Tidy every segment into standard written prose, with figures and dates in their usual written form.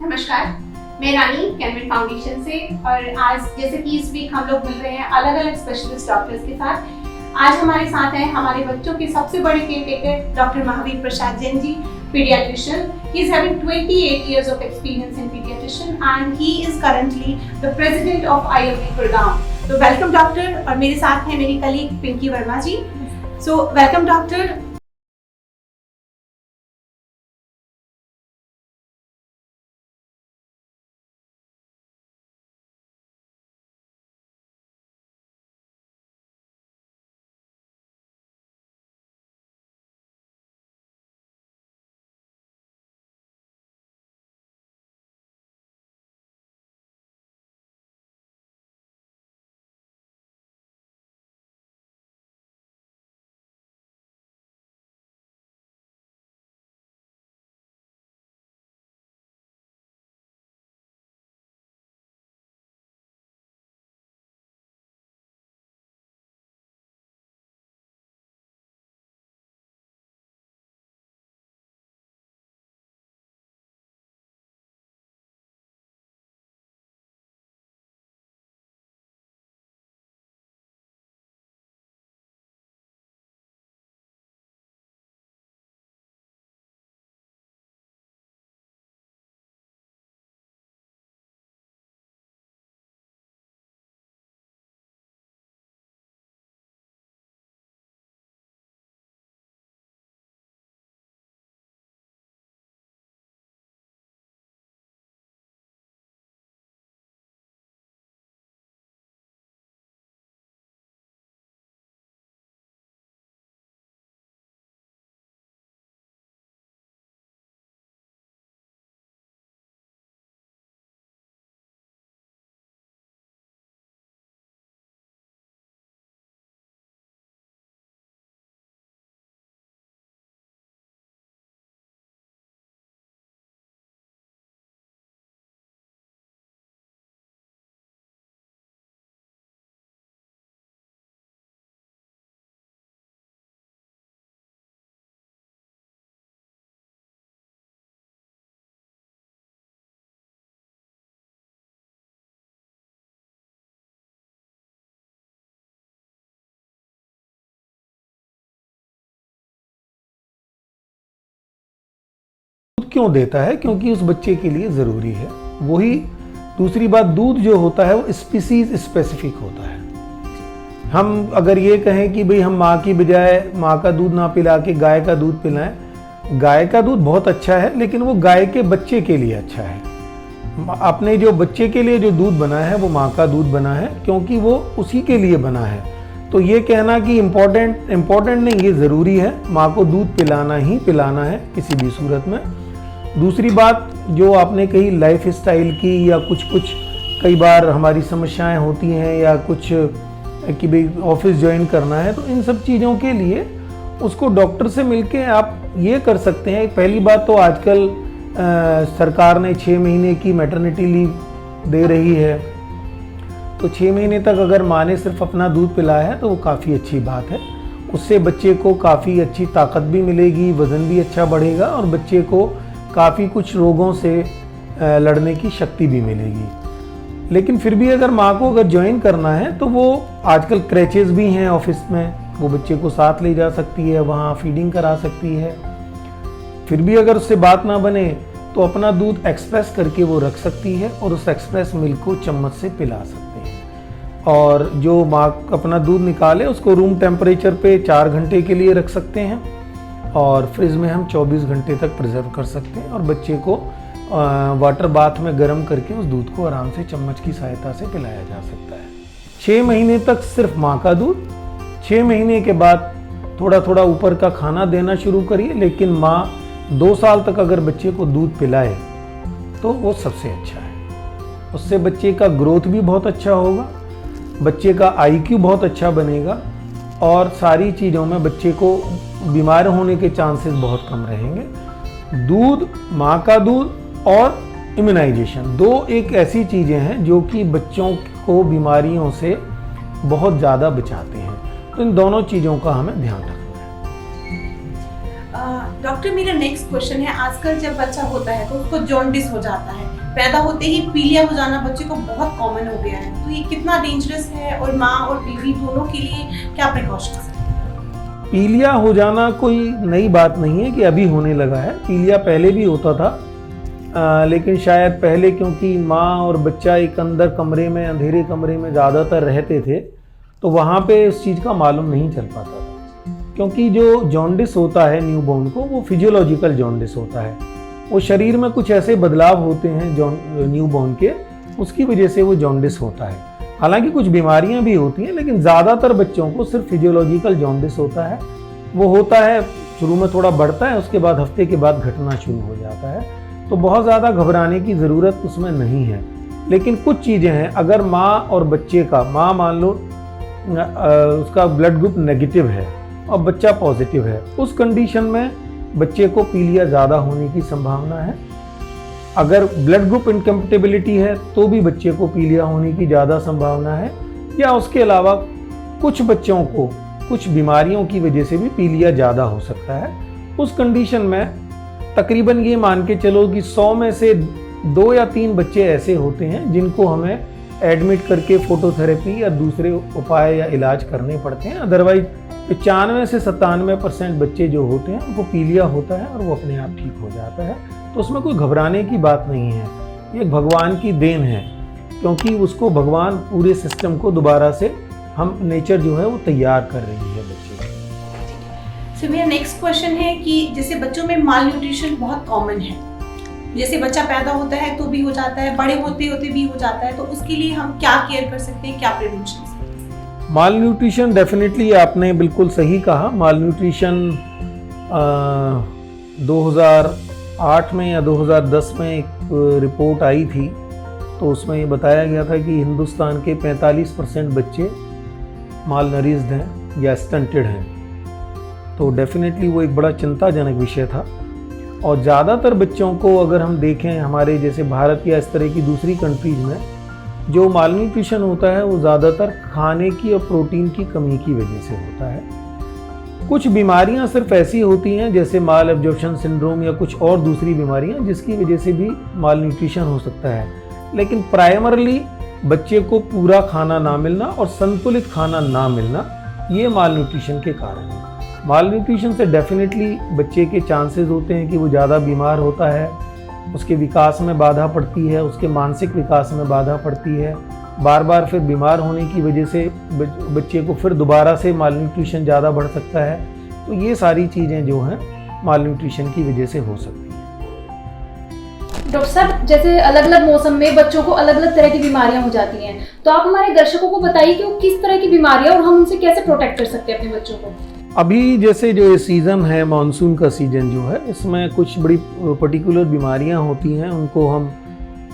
नमस्कार, मैं रानी Canwin foundation से। और आज जैसे कि इस वीक हम लोग मिल रहे हैं अलग अलग स्पेशलिस्ट डॉक्टर्स के साथ। आज हमारे साथ हैं हमारे बच्चों के सबसे बड़े caretaker doctor Mahavir Prasad Jain ji, pediatrician. He is having 28 years of experience in pediatrician and he is currently the president of IOB Gurgaon. So welcome doctor, और मेरे साथ हैं मेरी कलीग पिंकी वर्मा जी। So welcome doctor. क्यों देता है? क्योंकि उस बच्चे के लिए ज़रूरी है। वही दूसरी बात, दूध जो होता है वो स्पीसीज स्पेसिफिक होता है। हम अगर ये कहें कि भाई हम माँ की बजाय माँ का दूध ना पिला के गाय का दूध पिलाएं, गाय का दूध बहुत अच्छा है लेकिन वो गाय के बच्चे के लिए अच्छा है। अपने जो बच्चे के लिए जो दूध बना है वो माँ का दूध बना है क्योंकि वो उसी के लिए बना है। तो ये कहना कि इम्पोर्टेंट नहीं, ये ज़रूरी है, माँ को दूध पिलाना ही पिलाना है किसी भी सूरत में। दूसरी बात जो आपने कही लाइफ स्टाइल की, या कुछ कई बार हमारी समस्याएं होती हैं, या कुछ कि भाई ऑफिस ज्वाइन करना है, तो इन सब चीज़ों के लिए उसको डॉक्टर से मिलके आप ये कर सकते हैं। पहली बात तो आजकल सरकार ने 6 महीने की मैटरनिटी लीव दे रही है, तो 6 महीने तक अगर माँ ने सिर्फ अपना दूध पिलाया है तो वो काफ़ी अच्छी बात है। उससे बच्चे को काफ़ी अच्छी ताकत भी मिलेगी, वज़न भी अच्छा बढ़ेगा और बच्चे को काफ़ी कुछ रोगों से लड़ने की शक्ति भी मिलेगी। लेकिन फिर भी अगर माँ को अगर ज्वाइन करना है तो वो आजकल क्रैचेस भी हैं ऑफिस में, वो बच्चे को साथ ले जा सकती है, वहाँ फीडिंग करा सकती है। फिर भी अगर उससे बात ना बने तो अपना दूध एक्सप्रेस करके वो रख सकती है और उस एक्सप्रेस मिल्क को चम्मच से पिला सकते हैं। और जो माँ अपना दूध निकाले उसको रूम टेम्परेचर पे 4 घंटे के लिए रख सकते हैं और फ्रिज में हम 24 घंटे तक प्रिजर्व कर सकते हैं और बच्चे को वाटर बाथ में गर्म करके उस दूध को आराम से चम्मच की सहायता से पिलाया जा सकता है। 6 महीने तक सिर्फ माँ का दूध, 6 महीने के बाद थोड़ा थोड़ा ऊपर का खाना देना शुरू करिए, लेकिन माँ 2 साल तक अगर बच्चे को दूध पिलाए तो वो सबसे अच्छा है। उससे बच्चे का ग्रोथ भी बहुत अच्छा होगा, बच्चे का IQ बहुत अच्छा बनेगा और सारी चीज़ों में बच्चे को बीमार होने के चांसेस बहुत कम रहेंगे। दूध, माँ का दूध और इम्यूनाइजेशन, 2 एक ऐसी चीज़ें हैं जो कि बच्चों को बीमारियों से बहुत ज़्यादा बचाते हैं, तो इन दोनों चीज़ों का हमें ध्यान रखना है। डॉक्टर, मेरा नेक्स्ट क्वेश्चन है, आजकल जब बच्चा होता है तो उसको जॉन्डिस हो जाता है, पैदा होते ही पीलिया हो जाना बच्चे को बहुत कॉमन हो गया है, तो ये कितना डेंजरस है और माँ और बेबी दोनों के लिए क्या प्रिकॉशंस हैं? पीलिया हो जाना कोई नई बात नहीं है कि अभी होने लगा है। पीलिया पहले भी होता था, लेकिन शायद पहले क्योंकि माँ और बच्चा एक अंदर कमरे में, अंधेरे कमरे में ज़्यादातर रहते थे, तो वहाँ पे इस चीज़ का मालूम नहीं चल पाता था। क्योंकि जो जॉन्डिस होता है न्यूबॉर्न को, वो फिजियोलॉजिकल जॉन्डिस होता है। वो शरीर में कुछ ऐसे बदलाव होते हैं न्यूबॉर्न के, उसकी वजह से वो जॉन्डिस होता है। हालांकि कुछ बीमारियां भी होती हैं, लेकिन ज़्यादातर बच्चों को सिर्फ फिजियोलॉजिकल जॉन्डिस होता है। वो होता है, शुरू में थोड़ा बढ़ता है, उसके बाद हफ्ते के बाद घटना शुरू हो जाता है। तो बहुत ज़्यादा घबराने की ज़रूरत उसमें नहीं है। लेकिन कुछ चीज़ें हैं, अगर माँ और बच्चे का, माँ मान लो उसका ब्लड ग्रुप नेगेटिव है और बच्चा पॉजिटिव है, उस कंडीशन में बच्चे को पीलिया ज़्यादा होने की संभावना है। अगर ब्लड ग्रुप इनकम्पेटिबिलिटी है तो भी बच्चे को पीलिया होने की ज़्यादा संभावना है। या उसके अलावा कुछ बच्चों को कुछ बीमारियों की वजह से भी पीलिया ज़्यादा हो सकता है। उस कंडीशन में तकरीबन ये मान के चलो कि 100 में से 2 या 3 बच्चे ऐसे होते हैं जिनको हमें एडमिट करके फोटोथेरेपी या दूसरे उपाय या इलाज करने पड़ते हैं। अदरवाइज 95 से 97% बच्चे जो होते हैं उनको पीलिया होता है और वो अपने आप ठीक हो जाता है। तो उसमें कोई घबराने की बात नहीं है, ये भगवान की देन है, क्योंकि उसको भगवान पूरे सिस्टम को दोबारा से हम नेचर जो है वो तैयार कर रही है बच्चे को। सो मेरा नेक्स्ट क्वेश्चन है कि जैसे बच्चों में माल न्यूट्रिशन बहुत कॉमन है, जैसे बच्चा पैदा होता है तो भी हो जाता है, बड़े होते होते भी हो जाता है, तो उसके लिए हम क्या केयर कर सकते हैं, क्या प्रिवेंशन? माल न्यूट्रिशन डेफिनेटली आपने बिल्कुल सही कहा। माल न्यूट्रिशन 2008 में या 2010 में एक रिपोर्ट आई थी, तो उसमें ये बताया गया था कि हिंदुस्तान के 45% बच्चे माल नरिश्ड हैं या स्टंटेड हैं। तो डेफिनेटली वो एक बड़ा चिंताजनक विषय था। और ज़्यादातर बच्चों को अगर हम देखें हमारे जैसे भारत या इस तरह की दूसरी कंट्रीज़ में, जो माल न्यूट्रिशन होता है वो ज़्यादातर खाने की और प्रोटीन की कमी की वजह से होता है। कुछ बीमारियां सिर्फ ऐसी होती हैं जैसे माल एब्जॉर्प्शन सिंड्रोम या कुछ और दूसरी बीमारियां, जिसकी वजह से भी माल न्यूट्रिशन हो सकता है। लेकिन प्राइमरली बच्चे को पूरा खाना ना मिलना और संतुलित खाना ना मिलना, ये माल न्यूट्रिशन के कारण है। माल न्यूट्रिशन से डेफिनेटली बच्चे के चांसेस होते हैं कि वो ज़्यादा बीमार होता है, उसके विकास में बाधा पड़ती है, उसके मानसिक विकास में बाधा पड़ती है। बार बार फिर बीमार होने की वजह से बच्चे को फिर दोबारा से माल न्यूट्रिशन ज़्यादा बढ़ सकता है। तो ये सारी चीज़ें जो हैं माल न्यूट्रिशन की वजह से हो सकती हैं। डॉक्टर साहब, जैसे अलग अलग मौसम में बच्चों को अलग अलग तरह की बीमारियां हो जाती हैं, तो आप हमारे दर्शकों को बताइए कि वो किस तरह की बीमारियां और हम उनसे कैसे प्रोटेक्ट कर सकते हैं अपने बच्चों को। अभी जैसे जो ये सीज़न है, मानसून का सीज़न जो है, इसमें कुछ बड़ी पर्टिकुलर बीमारियां होती हैं, उनको हम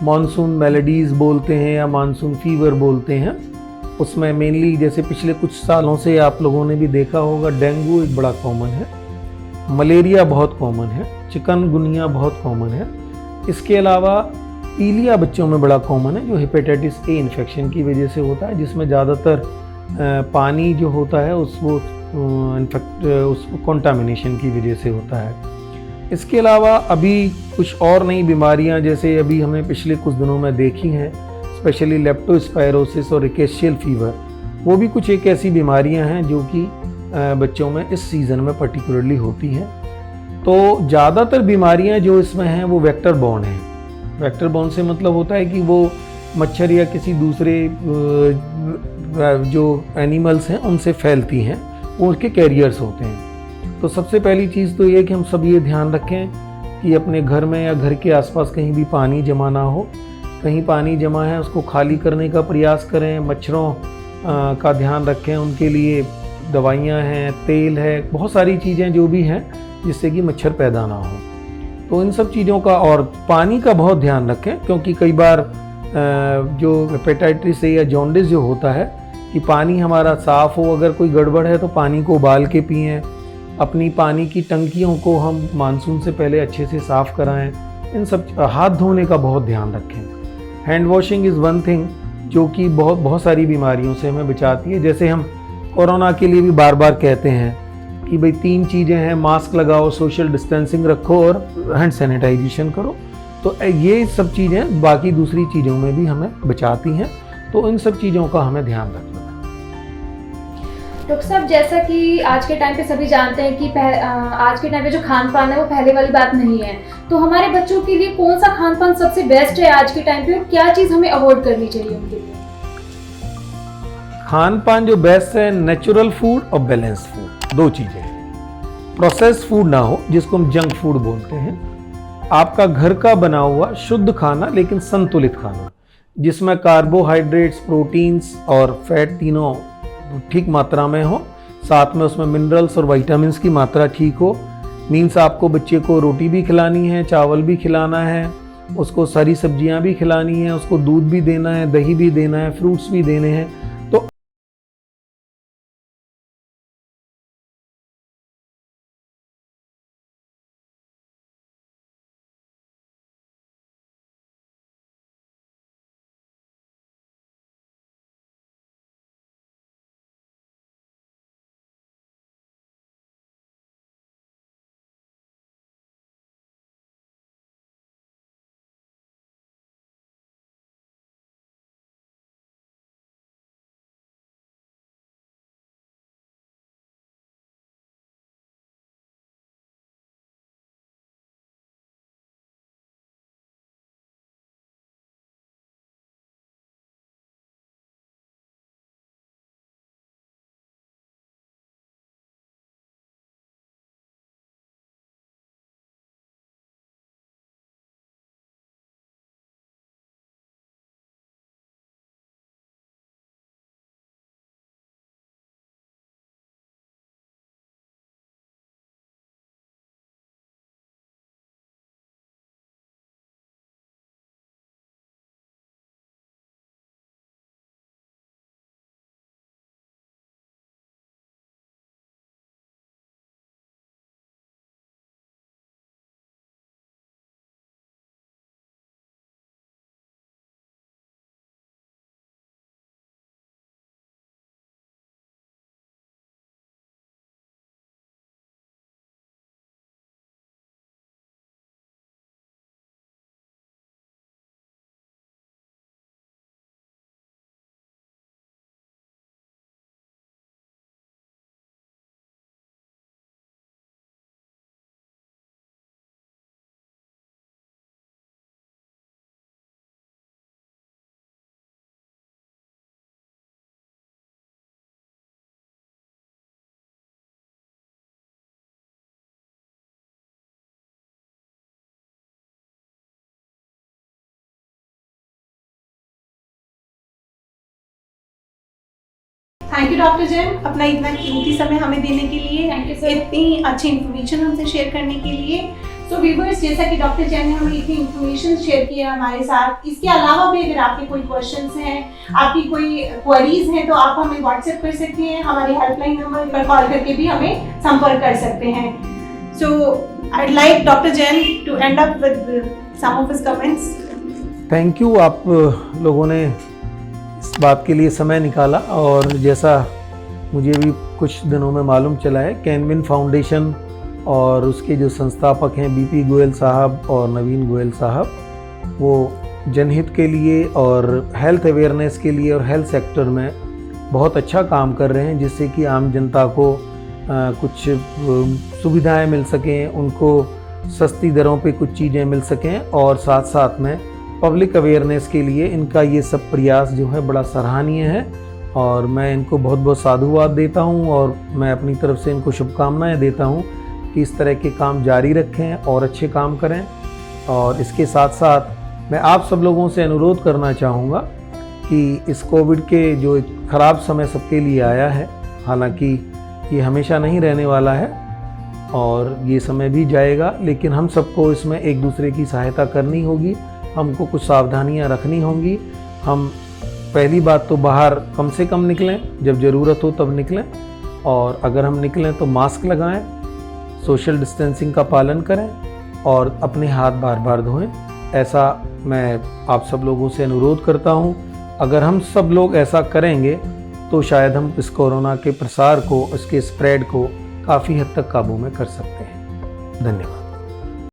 मानसून मेलेडीज़ बोलते हैं या मानसून फीवर बोलते हैं। उसमें मेनली जैसे पिछले कुछ सालों से आप लोगों ने भी देखा होगा, डेंगू एक बड़ा कॉमन है, मलेरिया बहुत कॉमन है, चिकनगुनिया बहुत कॉमन है। इसके अलावा पीलिया बच्चों में बड़ा कॉमन है, जो हेपेटाइटिस ए इन्फेक्शन की वजह से होता है, जिसमें ज़्यादातर पानी जो होता है उसको कंटामिनेशन की वजह से होता है। इसके अलावा अभी कुछ और नई बीमारियां जैसे अभी हमने पिछले कुछ दिनों में देखी हैं, स्पेशली लेप्टोस्पायरोसिस और रिकेशियल फीवर, वो भी कुछ एक ऐसी बीमारियां हैं जो कि बच्चों में इस सीज़न में पर्टिकुलरली होती हैं। तो ज़्यादातर बीमारियां जो इसमें हैं वो वेक्टर बॉर्न हैं। वेक्टर बॉर्न से मतलब होता है कि वो मच्छर या किसी दूसरे जो एनिमल्स हैं उनसे फैलती हैं, वो उसके कैरियर्स होते हैं। तो सबसे पहली चीज़ तो ये कि हम सब ये ध्यान रखें कि अपने घर में या घर के आसपास कहीं भी पानी जमा ना हो। कहीं पानी जमा है उसको खाली करने का प्रयास करें। मच्छरों का ध्यान रखें, उनके लिए दवाइयाँ हैं, तेल है, बहुत सारी चीज़ें जो भी हैं जिससे कि मच्छर पैदा ना हो। तो इन सब चीज़ों का और पानी का बहुत ध्यान रखें, क्योंकि कई बार जो हेपेटाइटिस ए या जॉन्डिस जो होता है कि पानी हमारा साफ़ हो, अगर कोई गड़बड़ है तो पानी को उबाल के पिएं। अपनी पानी की टंकियों को हम मानसून से पहले अच्छे से साफ़ कराएं। इन सब हाथ धोने का बहुत ध्यान रखें। Hand washing is one thing जो कि बहुत सारी बीमारियों से हमें बचाती है। जैसे हम कोरोना के लिए भी बार बार कहते हैं कि भाई 3 चीज़ें हैं, मास्क लगाओ, सोशल डिस्टेंसिंग रखो और हैंड सैनिटाइजेशन करो। तो ये सब चीज़ें बाकी दूसरी चीज़ों में भी हमें बचाती हैं, तो इन सब चीज़ों का हमें ध्यान रखना है। डॉक्टर साहब, जैसा कि आज के टाइम पे सभी जानते हैं कि आज के टाइम पे जो खान पान है वो पहले वाली बात नहीं है, तो हमारे बच्चों के लिए कौन सा खान पान सबसे बेस्ट है आज के टाइम पे और क्या चीज़ हमें अवॉइड करनी चाहिए उनके लिए? खान पान जो बेस्ट है, नेचुरल फूड और बैलेंस फूड, दो चीज़ें हैं। प्रोसेस फूड ना हो, जिसको हम जंक फूड बोलते हैं। आपका घर का बना हुआ शुद्ध खाना, लेकिन संतुलित खाना, जिसमें कार्बोहाइड्रेट्स, प्रोटीन्स और फैट तीनों ठीक मात्रा में हो, साथ में उसमें मिनरल्स और विटामिन्स की मात्रा ठीक हो। मीन्स आपको बच्चे को रोटी भी खिलानी है, चावल भी खिलाना है, उसको सारी सब्जियां भी खिलानी है, उसको दूध भी देना है, दही भी देना है, फ्रूट्स भी देने हैं। तो थैंक यू डॉक्टर जैन, अपना इतना कीमती समय हमें देने के लिए, Thank you, sir. इतनी अच्छी इन्फॉर्मेशन हमसे शेयर करने के लिए। सो व्यूअर्स, जैसा कि डॉक्टर जैन ने हमें इतनी इन्फॉर्मेशन शेयर की है हमारे साथ, इसके अलावा भी अगर आपके कोई क्वेश्चंस हैं, आपकी कोई क्वेरीज हैं, तो आप हमें व्हाट्सएप कर सकते हैं, हमारे हेल्पलाइन नंबर पर कॉल करके भी हमें संपर्क कर सकते हैं। सो I'd like Dr. Jain to end up with some of his comments. Thank you, आप लोगों ने इस बात के लिए समय निकाला, और जैसा मुझे भी कुछ दिनों में मालूम चला है, कैनविन फाउंडेशन और उसके जो संस्थापक हैं बीपी गोयल साहब और नवीन गोयल साहब, वो जनहित के लिए और हेल्थ अवेयरनेस के लिए और हेल्थ सेक्टर में बहुत अच्छा काम कर रहे हैं, जिससे कि आम जनता को कुछ सुविधाएं मिल सकें, उनको सस्ती दरों पे कुछ चीज़ें मिल सकें, और साथ साथ में पब्लिक अवेयरनेस के लिए इनका ये सब प्रयास जो है बड़ा सराहनीय है, और मैं इनको बहुत बहुत साधुवाद देता हूँ, और मैं अपनी तरफ से इनको शुभकामनाएं देता हूँ कि इस तरह के काम जारी रखें और अच्छे काम करें। और इसके साथ साथ मैं आप सब लोगों से अनुरोध करना चाहूँगा कि इस कोविड के जो एक ख़राब समय सबके लिए आया है, हालांकि ये हमेशा नहीं रहने वाला है और ये समय भी जाएगा, लेकिन हम सबको इसमें एक दूसरे की सहायता करनी होगी, हमको कुछ सावधानियां रखनी होंगी। हम पहली बात तो बाहर कम से कम निकलें, जब ज़रूरत हो तब निकलें, और अगर हम निकलें तो मास्क लगाएं, सोशल डिस्टेंसिंग का पालन करें और अपने हाथ बार बार धोएं। ऐसा मैं आप सब लोगों से अनुरोध करता हूं। अगर हम सब लोग ऐसा करेंगे तो शायद हम इस कोरोना के प्रसार को, इसके स्प्रेड को काफ़ी हद तक काबू में कर सकते हैं। धन्यवाद।